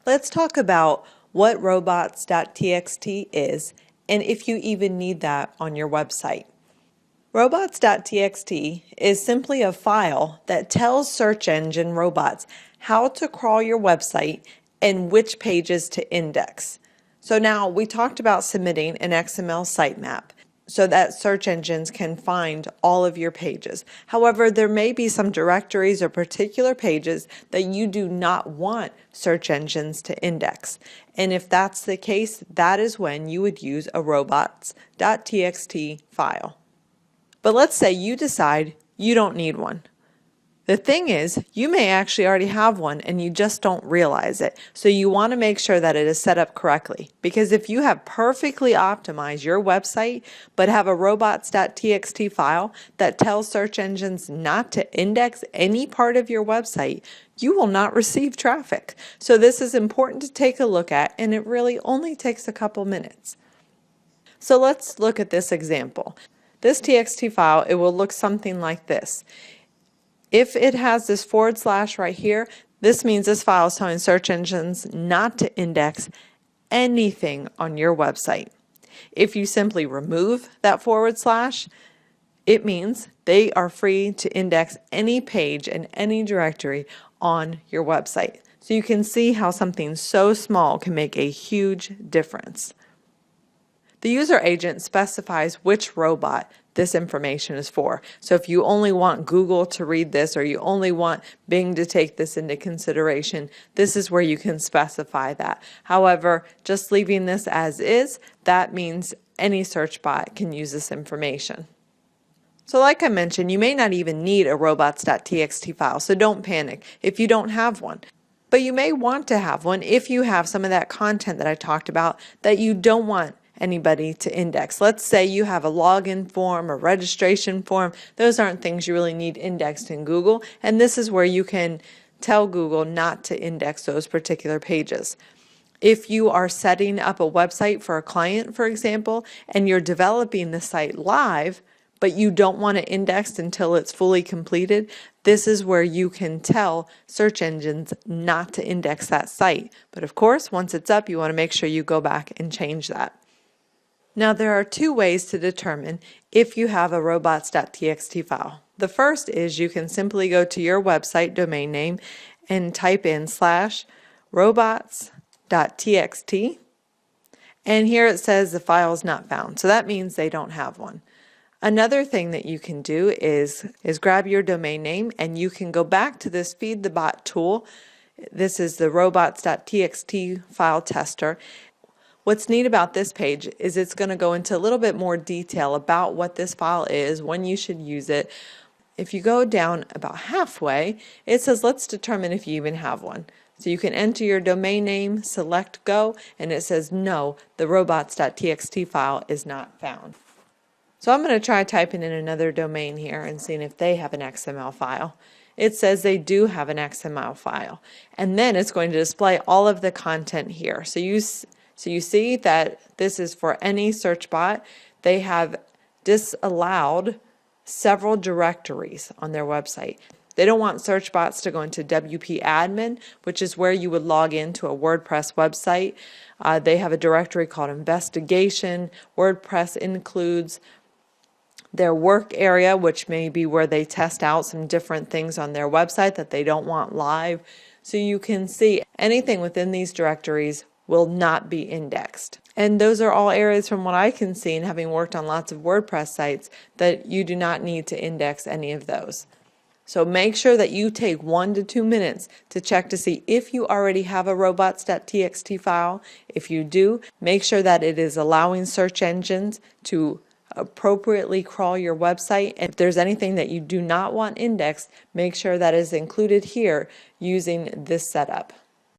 Let's talk about what robots.txt is and if you even need that on your website. Robots.txt is simply a file that tells search engine robots how to crawl your website and which pages to index. So now we talked about submitting an XML sitemap so that search engines can find all of your pages. However, there may be some directories or particular pages that you do not want search engines to index. And if that's the case, that is when you would use a robots.txt file. But let's say you decide you don't need one. The thing is, you may actually already have one and you just don't realize it. So you want to make sure that it is set up correctly. Because if you have perfectly optimized your website, but have a robots.txt file that tells search engines not to index any part of your website, you will not receive traffic. So this is important to take a look at, and it really only takes a couple minutes. So let's look at this example. This TXT file, it will look something like this. If it has this / right here, this means this file is telling search engines not to index anything on your website. If you simply remove that /, it means they are free to index any page and any directory on your website. So you can see how something so small can make a huge difference. The user agent specifies which robot this information is for. So if you only want Google to read this or you only want Bing to take this into consideration, this is where you can specify that. However, just leaving this as is, that means any search bot can use this information. So like I mentioned, you may not even need a robots.txt file, so don't panic if you don't have one. But you may want to have one if you have some of that content that I talked about that you don't want anybody to index. Let's say you have a login form, a registration form. Those aren't things you really need indexed in Google, and this is where you can tell Google not to index those particular pages. If you are setting up a website for a client, for example, and you're developing the site live, but you don't want it indexed until it's fully completed, this is where you can tell search engines not to index that site. But of course, once it's up, you want to make sure you go back and change that. Now there are two ways to determine if you have a robots.txt file. The first is you can simply go to your website domain name and type in /robots.txt, and here it says the file is not found. So that means they don't have one. Another thing that you can do is grab your domain name and you can go back to this Feed the Bot tool. This is the robots.txt file tester. What's neat about this page is it's going to go into a little bit more detail about what this file is, when you should use it. If you go down about halfway, it says let's determine if you even have one. So you can enter your domain name, select go, and it says no, the robots.txt file is not found. So I'm going to try typing in another domain here and seeing if they have an XML file. It says they do have an XML file, and then it's going to display all of the content here. So you see that this is for any search bot. They have disallowed several directories on their website. They don't want search bots to go into WP admin, which is where you would log into a WordPress website. They have a directory called investigation. WordPress includes their work area, which may be where they test out some different things on their website that they don't want live. So you can see anything within these directories will not be indexed. And those are all areas from what I can see, and having worked on lots of WordPress sites, that you do not need to index any of those. So make sure that you take 1 to 2 minutes to check to see if you already have a robots.txt file. If you do, make sure that it is allowing search engines to appropriately crawl your website. And if there's anything that you do not want indexed, make sure that is included here using this setup.